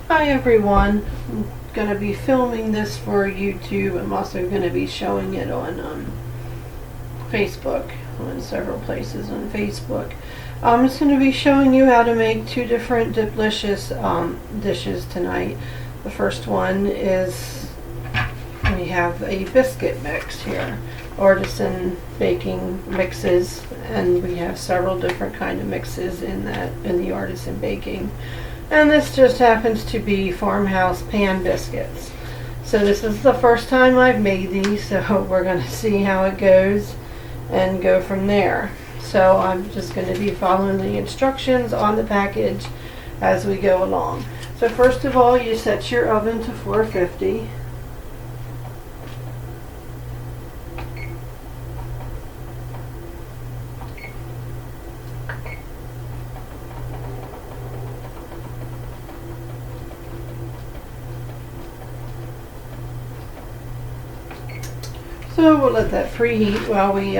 Hi everyone. I'm going to be filming this for YouTube. I'm also going to be showing it on Facebook, on several places on Facebook. I'm just going to be showing you how to make two different Diplicious dishes tonight. The first one is we have a biscuit mix here, artisan baking mixes, and we have several different kind of mixes in the artisan baking. And this just happens to be farmhouse pan biscuits. So this is the first time I've made these, so we're going to see how it goes and go from there. So I'm just going to be following the instructions on the package as we go along. So first of all, you set your oven to 450. So we'll let that preheat while we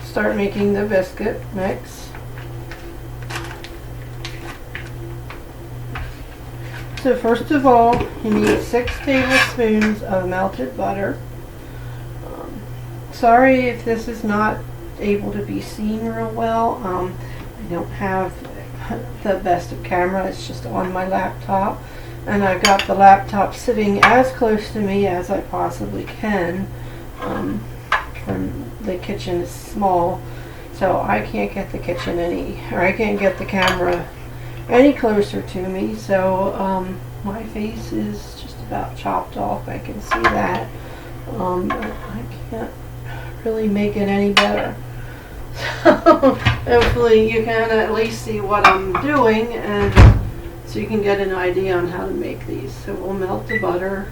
start making the biscuit mix. So first of all, you need 6 tablespoons of melted butter. Sorry if this is not able to be seen real well. I don't have the best of camera. It's just on my laptop. And I've got the laptop sitting as close to me as I possibly can. From the kitchen is small, so I can't get the I can't get the camera any closer to me. So my face is just about chopped off. I can see that. But I can't really make it any better. So hopefully you can at least see what I'm doing, and so you can get an idea on how to make these. So we'll melt the butter.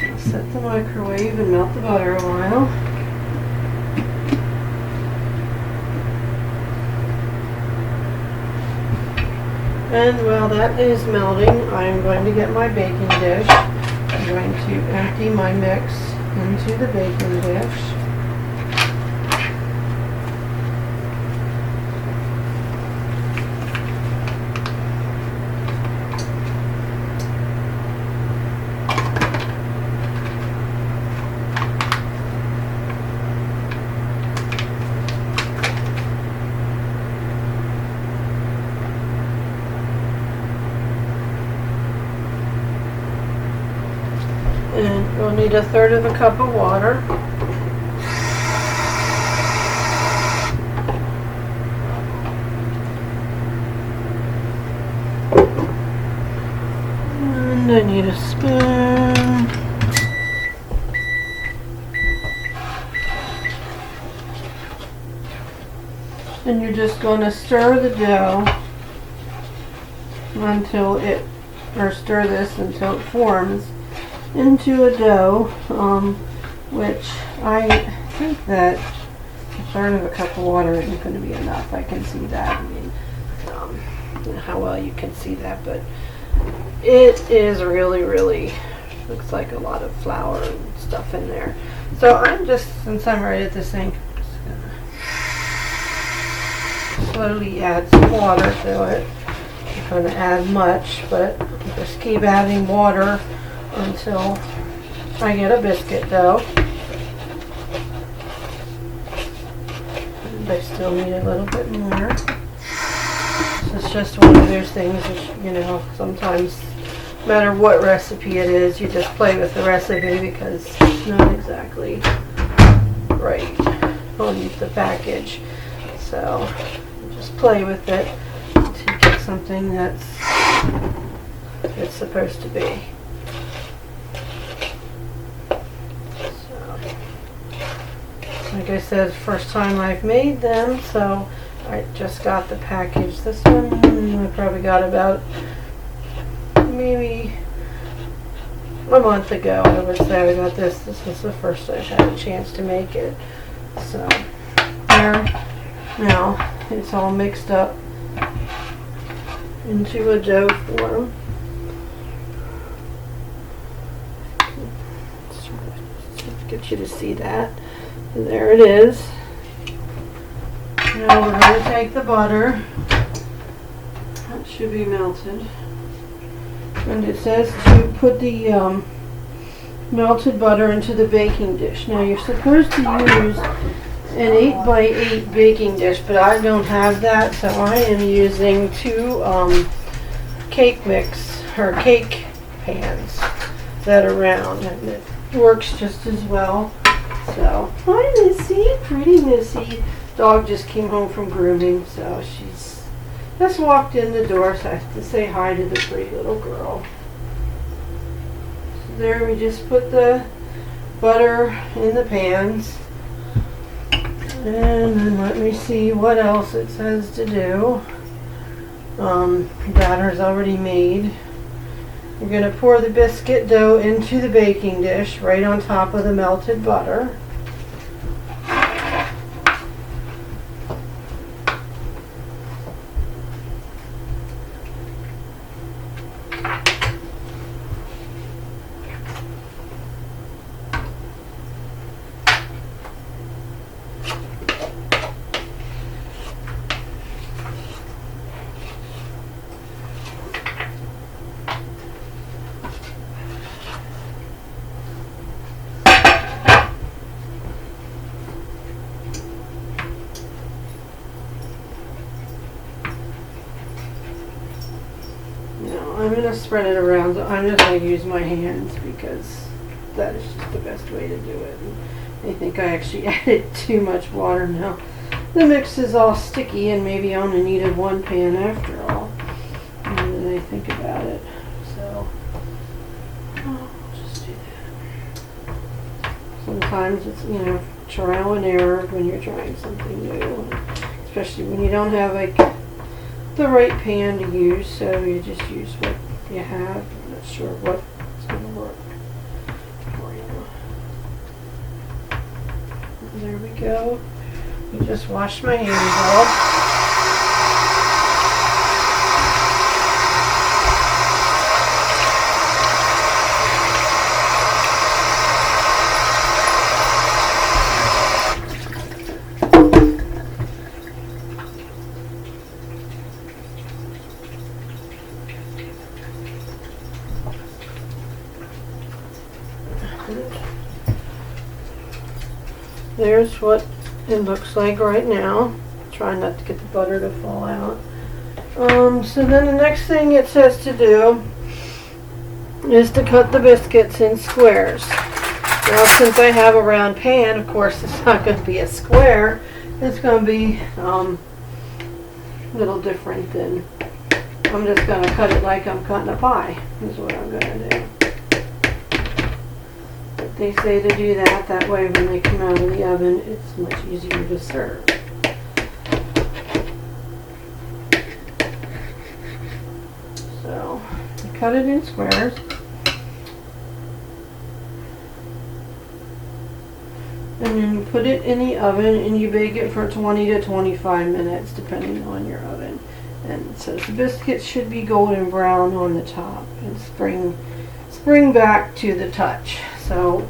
I'll set the microwave and melt the butter a while. And while that is melting, I'm going to get my baking dish. I'm going to empty my mix into the baking dish. And we'll need 1/3 cup of water. And I need a spoon. And you're just going to stir the dough stir this until it forms into a dough, which I think that 1/3 cup of water isn't going to be enough. I can see that. I mean, I don't know how well you can see that, but it is really looks like a lot of flour and stuff in there. So since I'm right at the sink, I'm just gonna slowly add some water to it. I'm not going to add much, but just keep adding water until I get a biscuit dough. And I still need a little bit more. This is just one of those things that, you know, sometimes no matter what recipe it is, you just play with the recipe because it's not exactly right on the package. So just play with it to get something that's it's supposed to be. Like I said, first time I've made them, so I just got the package. This one I probably got about maybe a month ago. I would say I got this. This was the first I've had a chance to make it. So there, now it's all mixed up into a dough form. Let's get you to see that. And there it is. Now we're going to take the butter. That should be melted. And it says to put the melted butter into the baking dish. Now you're supposed to use an 8x8 baking dish, but I don't have that, so I am using two cake mix or cake pans that are round, and it works just as well. So, hi Missy, pretty Missy. Dog just came home from grooming, so she's just walked in the door, so I have to say hi to the pretty little girl. So there, we just put the butter in the pans. And then let me see what else it says to do. Batter's already made. You're going to pour the biscuit dough into the baking dish right on top of the melted butter. I'm going to spread it around. I'm just going to use my hands because that is just the best way to do it. I think I actually added too much water now. The mix is all sticky and maybe I only needed one pan after all. And then I think about it. So, I'll just do that. Sometimes it's, trial and error when you're trying something new. Especially when you don't have the right pan to use, so you just use what you have. I'm not sure what's going to work for you. There we go. I just washed my hands off. There's what it looks like right now. Try not to get the butter to fall out. So then the next thing it says to do is to cut the biscuits in squares. Now since I have a round pan, of course it's not going to be a square. It's going to be a little different than, I'm just going to cut it like I'm cutting a pie, is what I'm going to do. They say to do that, that way when they come out of the oven, it's much easier to serve. So, you cut it in squares. And then you put it in the oven and you bake it for 20 to 25 minutes, depending on your oven. And so the biscuits should be golden brown on the top and spring back to the touch. So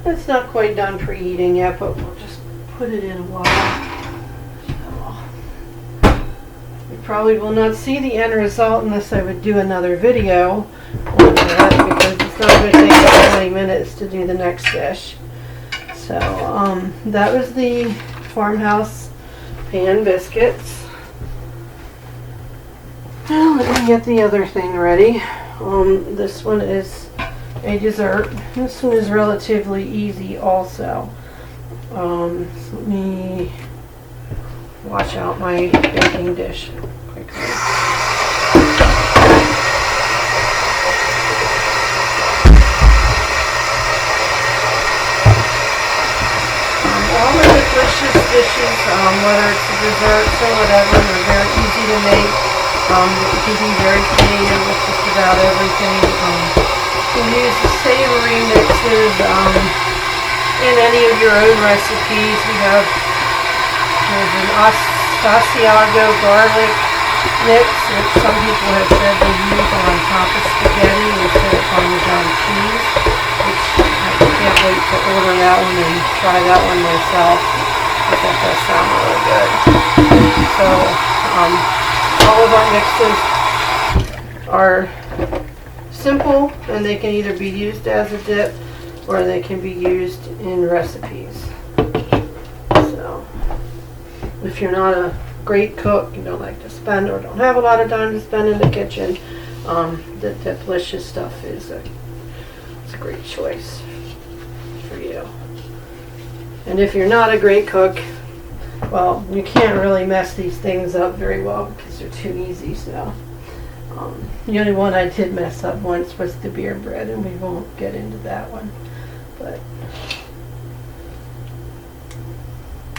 it's not quite done preheating yet, but we'll just put it in a while. So you probably will not see the end result unless I would do another video on that, because it's not going to take about 20 minutes to do the next dish. So that was the farmhouse pan biscuits. Now let me get the other thing ready. This one is a dessert. This one is relatively easy also. So let me wash out my baking dish quickly. All the Diplicious dishes, whether it's a dessert or whatever, they're very easy to make. You can be very creative with just about everything. You can use the savory mixes in any of your own recipes. There's an Asiago garlic mix, which some people have said they use on top of spaghetti instead of Parmesan cheese, which I can't wait to order that one and try that one myself. I think that sounds really good. So all of our mixes are simple, and they can either be used as a dip or they can be used in recipes. So if you're not a great cook, you don't like to spend or don't have a lot of time to spend in the kitchen, the Diplicious stuff is it's a great choice for you. And if you're not a great cook, well, you can't really mess these things up very well because they're too easy. So the only one I did mess up once was the beer bread, and we won't get into that one. But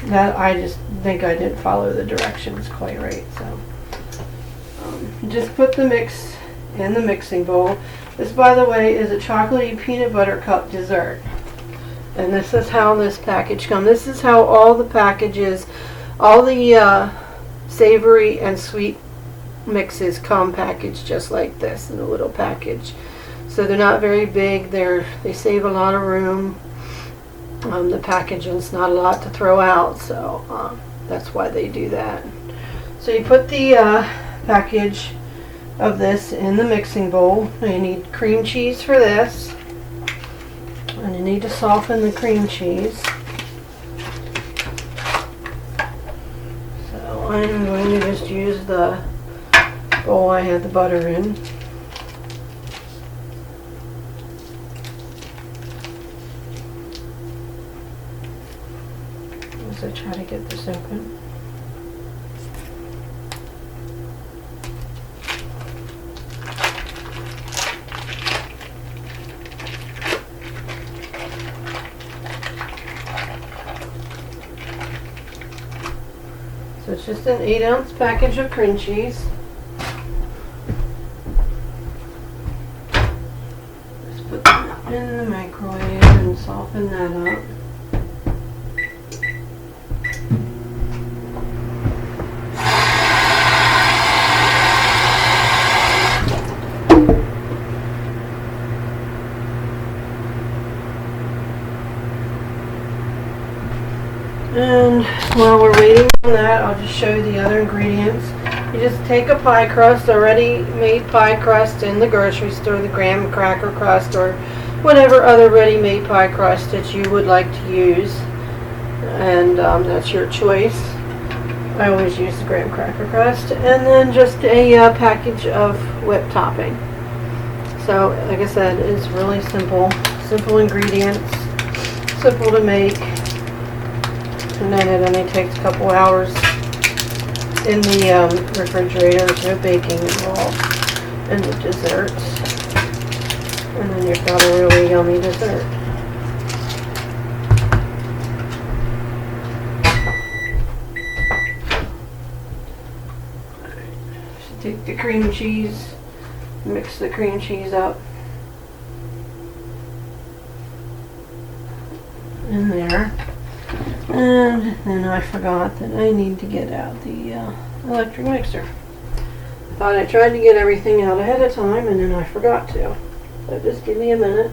that, I just think I didn't follow the directions quite right. So just put the mix in the mixing bowl. This, by the way, is a chocolatey peanut butter cup dessert. And this is how this package comes. This is how all the packages, all the savory and sweet mixes come packaged just like this in a little package. So they're not very big. They save a lot of room. The packaging's not a lot to throw out, so that's why they do that. So you put the package of this in the mixing bowl. You need cream cheese for this, and you need to soften the cream cheese. So I'm going to just use the bowl I had the butter in. As I try to get this open. So it's just an 8-ounce package of cream cheese. Just put that in the microwave and soften that up. And while we're waiting on that, I'll just show you the other ingredients. You just take a pie crust, already made pie crust in the grocery store, the graham cracker crust or whatever other ready-made pie crust that you would like to use. And that's your choice. I always use the graham cracker crust. And then just a package of whipped topping. So, like I said, it's really simple. Simple ingredients, simple to make. And then it only takes a couple hours in the refrigerator, no baking involved, and the desserts. And then you've got a really yummy dessert. So take the cream cheese, mix the cream cheese up in there. And then I forgot that I need to get out the electric mixer. Thought I tried to get everything out ahead of time, and then I forgot to. So just give me a minute.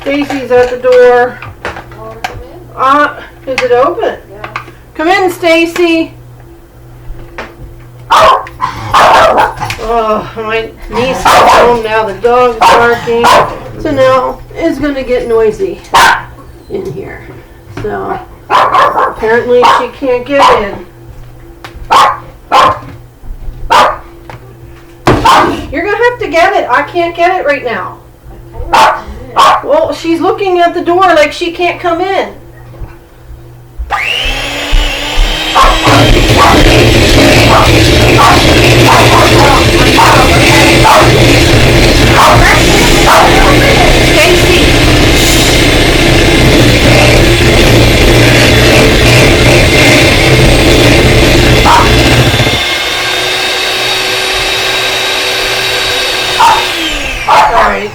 Stacy's at the door. Is it open? Yeah. Come in, Stacy. Oh, my niece is home now. The dog's barking. So now it's going to get noisy in here. So apparently she can't get in. You're going to have to get it. I can't get it right now. Well, she's looking at the door like she can't come in.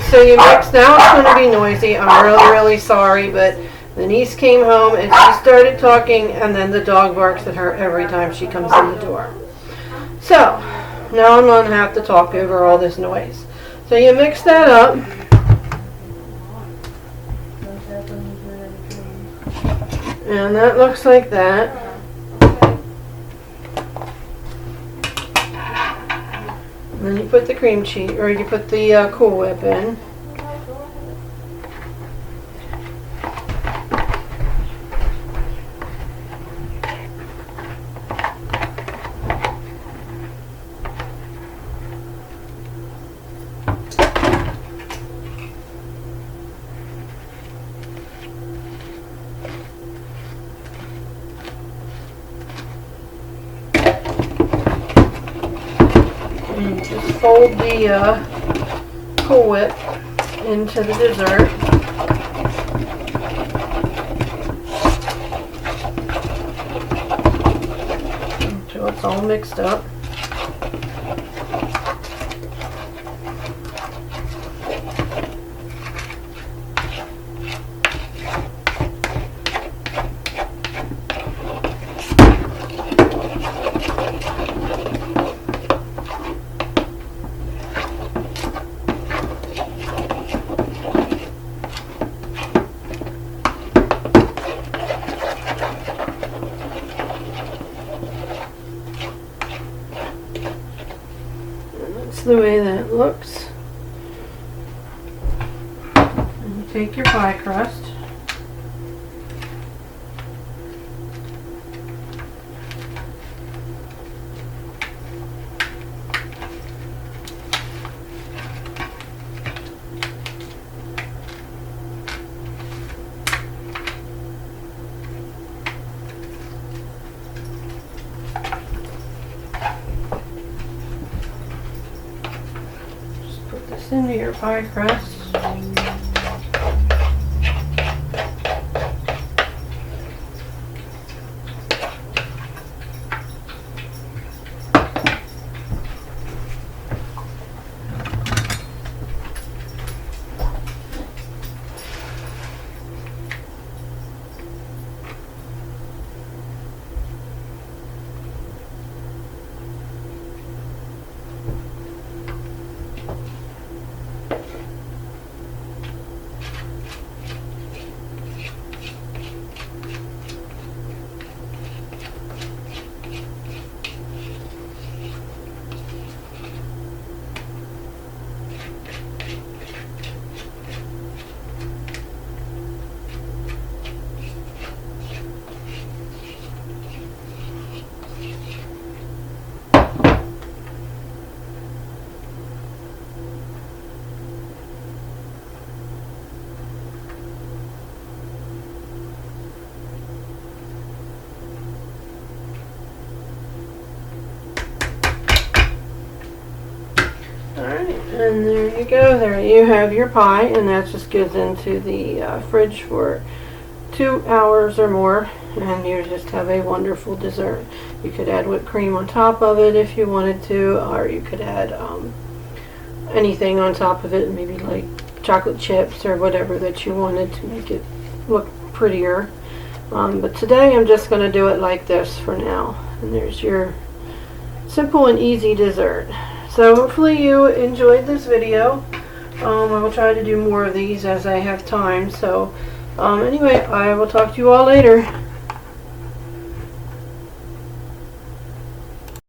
So you mix, now it's going to be noisy. I'm really sorry, but the niece came home and she started talking, and then the dog barks at her every time she comes in the door. So now I'm going to have to talk over all this noise. So you mix that up. And that looks like that. And then you put the cream cheese, or you put the Cool Whip in. And just fold the Cool Whip into the dessert. Until it's all mixed up. That's the way that looks. And you take your pie crust. Put this into your pie crust. Alright, and there you go. There you have your pie, and that just goes into the fridge for 2 hours or more, and you just have a wonderful dessert. You could add whipped cream on top of it if you wanted to, or you could add anything on top of it, maybe like chocolate chips or whatever that you wanted to make it look prettier. But today I'm just going to do it like this for now. And there's your simple and easy dessert. So hopefully you enjoyed this video. I will try to do more of these as I have time. So anyway, I will talk to you all later.